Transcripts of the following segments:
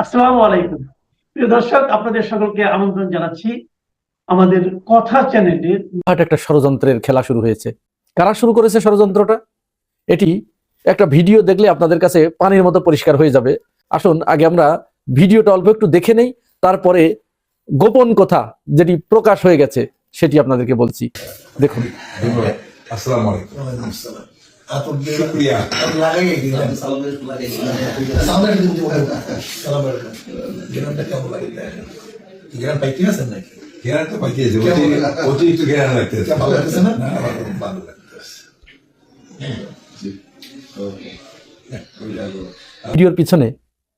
আসসালামু আলাইকুম। প্রিয় দর্শক, আপনাদের সকলকে আমন্ত্রণ জানাচ্ছি আমাদের কথা চ্যানেলের। একটা ষড়যন্ত্রের খেলা শুরু হয়েছে। কারা শুরু করেছে ষড়যন্ত্রটা? এটি একটা ভিডিও দেখলে আপনাদের কাছে পানির মতো পরিষ্কার হয়ে যাবে। আসুন আগে আমরা ভিডিওটা অল্প একটু দেখে নেই, তারপরে গোপন কথা যেটি প্রকাশ হয়ে গেছে সেটি আপনাদেরকে বলছি। দেখুন। আসসালামু আলাইকুম। শুকরিয়া। ঘেরান তো পাইতেছে, অতিরিক্ত ঘেরান লাগতেছে। ভালো লাগতেছে না? ভালো লাগতেছে। ভিডিওর পিছনে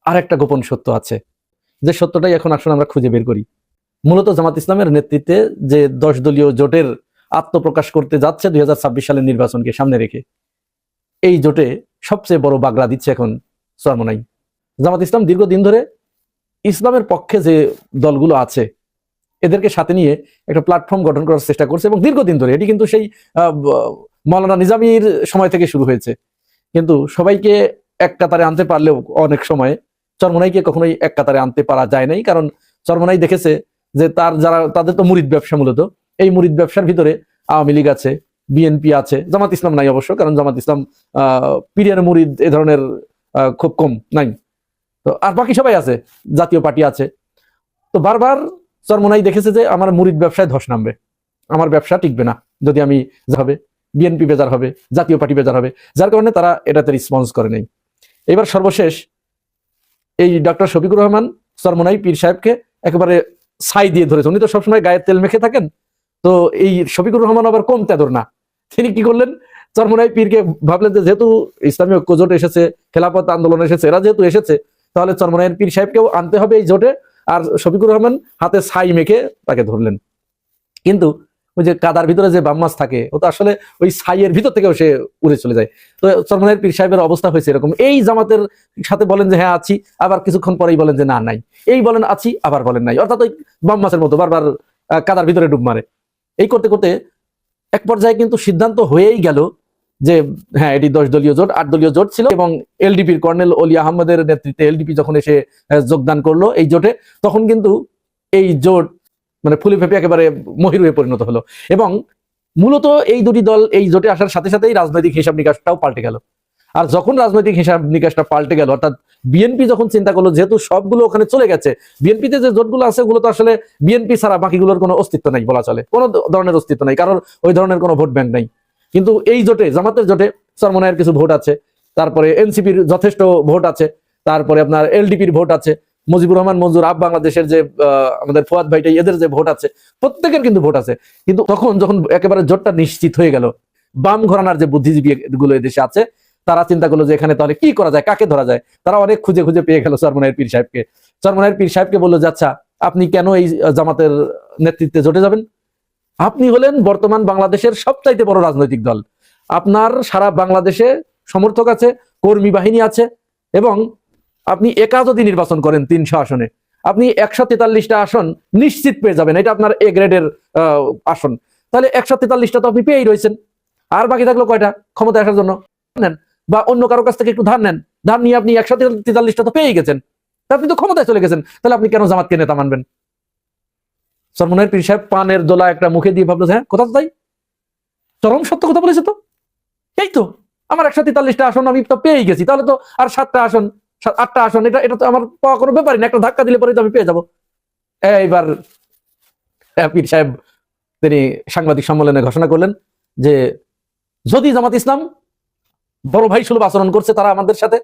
আর একটা গোপন সত্য আছে, যে সত্যটাই এখন আসলে আমরা খুঁজে বের করি। মূলত জামাত ইসলামের নেতৃত্বে যে 10 দলীয় জোটের আত্মপ্রকাশ করতে যাচ্ছে 2026 সালের নির্বাচনকে সামনে রেখে, এই জোটে সবচেয়ে বড় বাগড়া দিচ্ছে এখন চরমোনাই। জামাত ইসলাম দীর্ঘদিন ধরে ইসলামের পক্ষে যে দলগুলো আছে এদেরকে সাথে নিয়ে একটা প্ল্যাটফর্ম গঠন করার চেষ্টা করছে, এবং দীর্ঘদিন ধরে এটি কিন্তু সেই মাওলানা নিজামীর সময় থেকে শুরু হয়েছে। কিন্তু সবাইকে এক কাতারে আনতে পারলেও অনেক সময় চরমোনাইকে কখনোই এক কাতারে আনতে পারা যায় নাই, কারণ চরমোনাই দেখেছে যে তাদের তো মুরিদ ব্যবসা, মূলত এই মুরিদ ব্যবসার ভিতরে আওয়ামী লীগ আছে, বিএনপি আছে, জামাত ইসলাম নাই অবশ্য, কারণ জামাত ইসলাম পীরের মুরিদ এ ধরনের খুব কম নাই। তো আর বাকি সবাই আছে, জাতীয় পার্টি আছে। তো বারবার চরমোনাই দেখেছে যে আমার মুরিদ ব্যবসায় ধস নামবে, আমার ব্যবসা টিকবে না যদি আমি হবে, বিএনপি বেজার হবে, জাতীয় পার্টি বেজার হবে, যার কারণে তারা এটাতে রেসপন্স করে নাই। এবার সর্বশেষ এই ডক্টর শফিকুর রহমান চরমোনাই পীর সাহেবকে একেবারে ছাই দিয়ে ধরেছে। উনি তো সবসময় গায়ে তেল মেখে থাকেন, তো এই শফিকুর রহমান আবার কম তেদর না। তিনি কি করলেন, চরমোনাই পীরকে ভাবলেন যে যেহেতু ইসলামী ঐক্য জোট এসেছে, খেলাফত আন্দোলন এসেছে, এরা যেহেতু এসেছে, তাহলে চরমোনাইয়ের পীর সাহেবকেও আনতে হবে এই জোটে। আর শফিকুর রহমান হাতে ছাই মেখে তাকে ধরলেন। কিন্তু ওই যে কাদার ভিতরে যে বাম্মাস থাকে, ও তো আসলে ওই ছাইয়ের ভিতর থেকেও সে উড়ে চলে যায়। তো চরমোনাইয়ের পীর সাহেবের অবস্থা হয়েছে এরকম, এই জামাতের সাথে বলেন যে হ্যাঁ আছি, আবার কিছুক্ষণ পরেই বলেন যে না নাই, এই বলেন আছি আবার বলেন নাই, অর্থাৎ ওই বাম্মাসের মতো বারবার কাদার ভিতরে ডুব মারে। এই করতে করতে এক পর্যায়ে কিন্তু সিদ্ধান্ত হয়েই গেল যে হ্যাঁ এটি 10 দলীয় জোট, 8 দলীয় জোট ছিল, এবং এলডিপির কর্নেল অলি আহমদের নেতৃত্বে এলডিপি যখন এসে যোগদান করলো এই জোটে, তখন কিন্তু এই জোট মানে ফুলে ফেপে একেবারে মহির হয়ে পরিণত হলো। এবং মূলত এই দুটি দল এই জোটে আসার সাথে সাথেই রাজনৈতিক হিসাব নিকাশটাও পাল্টে গেল। আর যখন রাজনৈতিক হিসাব নিকাশটা পাল্টে গেল, অর্থাৎ বিএনপি যখন চিন্তা করলো যেহেতু সবগুলো ওখানে চলে গেছে, বিএনপিতে যে জোটগুলো আছে ওগুলো তো আসলে বিএনপি ছাড়া বাকিগুলোর কোনো অস্তিত্ব নাই বলা চলে, কোনো ধরনের অস্তিত্ব নাই, কারণ ওই ধরনের কোনো ভোট ব্যাংক নাই। কিন্তু এই জোটে, জামাতের জোটে চরমোনাইয়ের কিছু ভোট আছে, তারপরে এনসিপির যথেষ্ট ভোট আছে, তারপরে আপনার এলডিপির ভোট আছে, মুজিবুর রহমান মঞ্জুর আপ বাংলাদেশের যে আমাদের ফুয়াদ ভাইটাই এদের যে ভোট আছে, প্রত্যেকের কিন্তু ভোট আছে। কিন্তু তখন যখন একেবারে জোটটা নিশ্চিত হয়ে গেল, বাম ঘরানার যে বুদ্ধিজীবী গুলো এদেশে আছে, তারা চিন্তা করলো যে এখানে তাহলে কি করা যায়, কাকে ধরা যায়। তারা অনেক খুঁজে খুঁজে পেয়ে গেল চরমোনাইয়ের পীর সাহেবকে। চরমোনাইয়ের পীর সাহেবকে বললো যে আচ্ছা আপনি কেন এই জামাতের নেতৃত্বে জোটে যাবেন? আপনি হলেন বর্তমান বাংলাদেশের সবচাইতে বড় রাজনৈতিক দল, আপনার সারা বাংলাদেশে সমর্থক আছে, কর্মী বাহিনী আছে, এবং আপনি একা যদি নির্বাচন করেন 300 আসনে, আপনি 143টা আসন নিশ্চিত পেয়ে যাবেন, এটা আপনার এ গ্রেডের আসন। তাহলে 143টা তো আপনি পেয়েই রয়েছেন, আর বাকি থাকলো কয়টা ক্ষমতা আসার জন্য? নেন, বা অন্য কারো কাছ থেকে একটু ধার নেন, ধার নিয়ে আপনি 143টা তো পেয়েই গেছেন, আপনি তো ক্ষমতায় চলে গেছেন, তাহলে আপনি কেন জামাতকে নেতা মানবেন? চরমোনাইয়ের পীর সাহেব পানের দোলা একটা মুখে দিয়ে ভাবলো হ্যাঁ কথা তো তাই, চরম সত্য কথা বলেছে তো, এই তো আমার 143টা আসন আমি তো পেয়েই গেছি, তাহলে তো আর 7টা আসন 8টা আসন, এটা তো আমার পাওয়া কোনো ব্যাপারই না, একটা ধাক্কা দিলে পরে তো আমি পেয়ে যাবো। এইবার পীর সাহেব তিনি সাংবাদিক সম্মেলনে ঘোষণা করলেন যে যদি জামাত ইসলাম বড় ভাই সুলভ আচরণ করছে তারা আমাদের সাথে,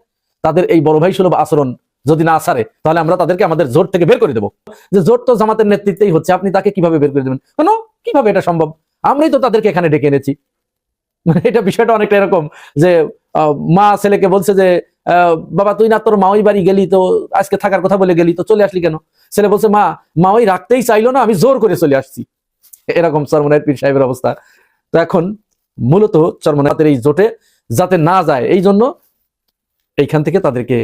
তাদের এই বড় ভাই সুলভ আচরণ যদি না ছাড়ে, তাহলে আমরা তাদেরকে আমাদের জোট থেকে বের করে দেবো। যে জোট তো জামাতের নেতৃত্বেই হচ্ছে, আপনি তাকে কিভাবে বের করে দেবেন? কেন, কিভাবে এটা সম্ভব? আমরাই তো তাদেরকে এখানে ডেকে এনেছি। এটা বিষয়টা অনেকটা এরকম যে মা ছেলেকে বলছে যে বাবা তুই না তোর মাওই বাড়ি গেলি, তো আজকে থাকার কথা বলে গেলি, তো চলে আসলি কেন? ছেলে বলছে মা মাওই রাখতেই চাইলো না, আমি জোর করে চলে আসছি। এরকম চরমোনাইয়ের পীর সাহেবের অবস্থা। তো এখন মূলত চরমোনাইয়ের এই জোটে যাতে না যায়, এই জন্য এইখান থেকে তাদেরকে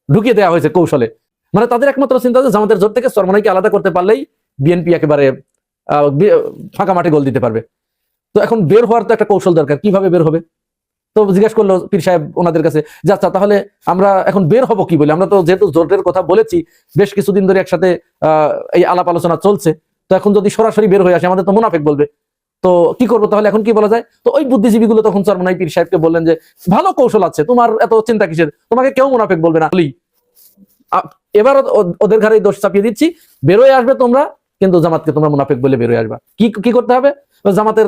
ঢুকিয়ে দেওয়া হয়েছে কৌশলে। মানে তাদের একমাত্র চিন্তা যে জামাতের জোট থেকে চরমোনাইকে আলাদা করতে পারলেই বিএনপি একেবারে ফাঁকা মাঠে গোল দিতে পারবে। তো এখন বের হওয়ার তো একটা কৌশল দরকার, কিভাবে বের হবে? তো জিজ্ঞেস করলো পীর সাহেব ওনাদের কাছে যে আচ্ছা তাহলে আমরা এখন বের হব কি বলে, আমরা তো যেহেতু জোটের কথা বলেছি বেশ কিছুদিন ধরে একসাথে এই আলাপ আলোচনা চলছে, তো এখন যদি সরাসরি বের হয়ে আসে আমাদের তো মুনাফিক বলবে, তো কি করবো তাহলে এখন কি বলা যায়? তো ওই বুদ্ধিজীবী গুলো তখন চরমনাই পীর সাহেবকে বললেন যে ভালো কৌশল আছে, তোমার এত চিন্তা কিসের, তোমাকে কেউ মুনাফিক বলবে না, এবার ওদের ঘরে দোষ চাপিয়ে দিচ্ছি, বেরোয় আসবে তোমরা, কিন্তু জামাতকে তোমরা মুনাফিক বলে বেরোয় আসবা। কি করতে হবে? জামাতের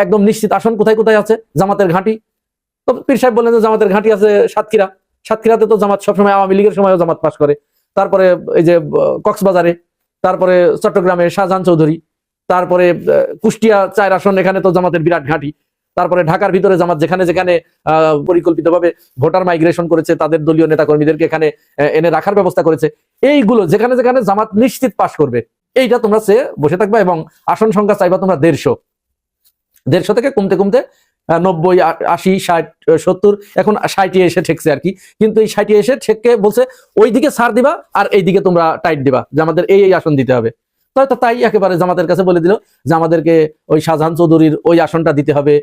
একদম নিশ্চিত আসন কোথায় কোথায় আছে, জামাতের ঘাঁটি। তো পীর সাহেব বললেন যে জামাতের ঘাঁটি আছে সাতক্ষীরা, সাতক্ষীরাতে তো জামাত সবসময় আওয়ামী লীগের সময়ও জামাত পাস করে, তারপরে এই যে কক্সবাজারে, তারপরে চট্টগ্রামে শাহজাহান চৌধুরী, তারপরে কুষ্টিয়া 4 আসন, এখানে তো জামাতের বিরাট ঘাঁটি, তারপরে ঢাকার ভিতরে জামাত যেখানে যেখানে পরিকল্পিতভাবে ভোটার মাইগ্রেশন করেছে তাদের দলীয় নেতাকর্মীদেরকে এখানে এনে রাখার ব্যবস্থা করেছে, এইগুলো যেখানে যেখানে জামাত নিশ্চিত পাশ করবে এইটা তোমরা সে বসে থাকবা, এবং আসন সংখ্যা চাইবা তোমরা 150 থেকে কমতে কমতে 90, 80, 60, 70, এখন 60 এসে ঠেকছে আর কি, কিন্তু এই 60 এসে ঠেককে বলছে ওইদিকে ছাড় দিবা আর এইদিকে তোমরা টাইট দিবা যে আমাদের এই আসন দিতে হবে। তাই একেবারে জামাতের কাছে বলে দিল যে আমাদেরকে ওই শাহজাহান চৌধুরীর ওই আসনটা দিতে হবে,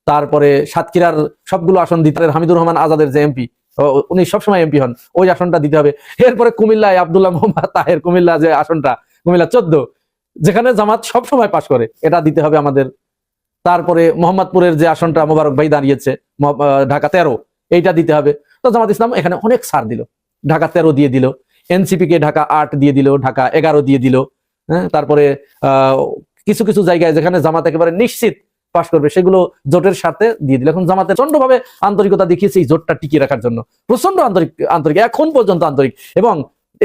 তারপরে সাতক্ষীরার সবগুলো আসন দিতে হবে, হামিদুর রহমান আজাদের যে এমপি, উনি সবসময় এমপি হন, ওই আসনটা দিতে হবে। এরপরে কুমিল্লায় আব্দুল্লাহ মোহাম্মদ তাহের, কুমিল্লা যে আসনটা, কুমিল্লা 14, যেখানে জামাত সবসময় পাশ করে, এটা দিতে হবে আমাদের। তারপরে মোহাম্মদপুরের যে আসনটা মোবারক ভাই দাঁড়িয়েছে, ঢাকা 13, এইটা দিতে হবে। তো জামাত ইসলাম এখানে অনেক ছাড় দিল, ঢাকা 13 দিয়ে দিল, এনসিপি কে ঢাকা 8 দিয়ে দিল, ঢাকা 11 দিয়ে দিল। হ্যাঁ, তারপরে কিছু কিছু জায়গায় যেখানে জামাত একেবারে নিশ্চিত পাশ করবে সেগুলো জোটের সাথে দিয়ে দিল। এখন জামাতে প্রচন্ড ভাবে আন্তরিকতা দেখিয়েছে এই জোটটা টিকিয়ে রাখার জন্য, প্রচন্ড আন্তরিক এখন পর্যন্ত আন্তরিক, এবং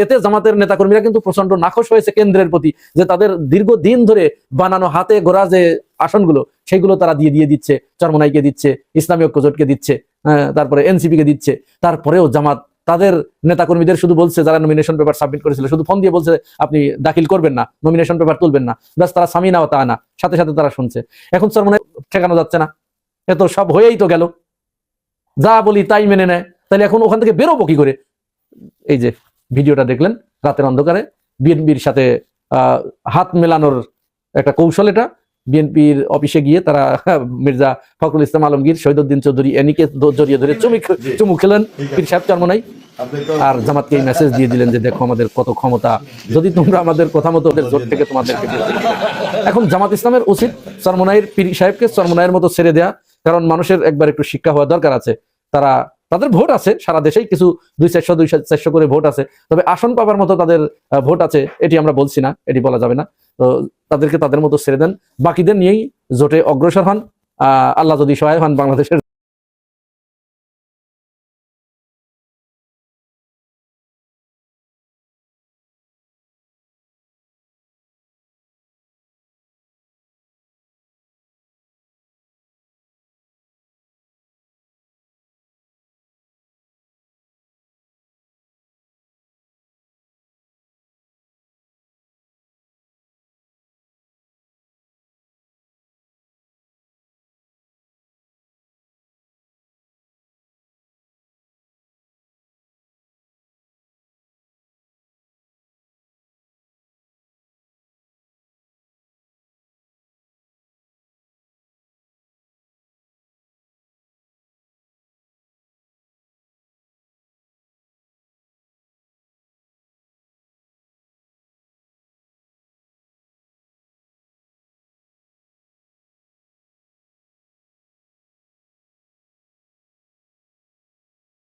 এতে জামাতের নেতাকর্মীরা কিন্তু প্রচন্ড নাখোশ হয়েছে কেন্দ্রের প্রতি, যে তাদের দীর্ঘদিন ধরে বানানো হাতে গোড়া যে আসনগুলো সেগুলো তারা দিয়ে দিচ্ছে, চরমনাইকে দিচ্ছে, ইসলামী ঐক্য জোটকে দিচ্ছে, তারপরে এনসিপি কে দিচ্ছে। তারপরেও জামাত তাদের নেতাকর্মীদের শুধু বলছে, যারা নমিনেশন পেপার সাবমিট করেছিল শুধু ফোন দিয়ে বলছে আপনি দাখিল করবেন না, নমিনেশন পেপার তুলবেন না, ব্যাস তারা সামিনা তা না, সাথে সাথে তারা শুনছে। এখন চরমনাই ঠেকানো যাচ্ছে না, এত সব হয়েই তো গেল, যা বলি তাই মেনে নেয়, তাহলে এখন ওখান থেকে বেরোবো কি করে? এই যে ভিডিওটা দেখলেন রাতের অন্ধকারে বিএনপির সাথে হাত মেলানোর একটা কৌশল, এটা বিএনপির অফিসে গিয়ে তারা মির্জা ফখরুল ইসলাম আলমগীর, শহীদউদ্দিন চৌধুরী এনিকে জড়িয়ে ধরে চুমু খেলেন পীর সাহেব চরমনাই, আর জামাতকে এই মেসেজ দিয়ে দিলেন যে দেখো আমাদের কত ক্ষমতা, যদি তোমরা আমাদের কথা মতো ওদের জোট থেকে তোমাদেরকে। এখন জামাত ইসলামের উচিত চরমনাইয়ের পীর সাহেবকে চরমনাইয়ের মতো ছেড়ে দেয়া, কারণ মানুষের একবার একটু শিক্ষা হওয়া দরকার আছে। তাদের ভোট আছে সারা দেশেই, কিছু 200-400 করে ভোট আছে, তবে আসন পাবার মতো তাদের ভোট আছে এটি আমরা বলছি না, এটি বলা যাবে না। তো তাদেরকে তাদের মতো ছেড়ে দেন, বাকিদের নিয়েই জোটে অগ্রসর হন। আল্লাহ যদি সহায় হন বাংলাদেশের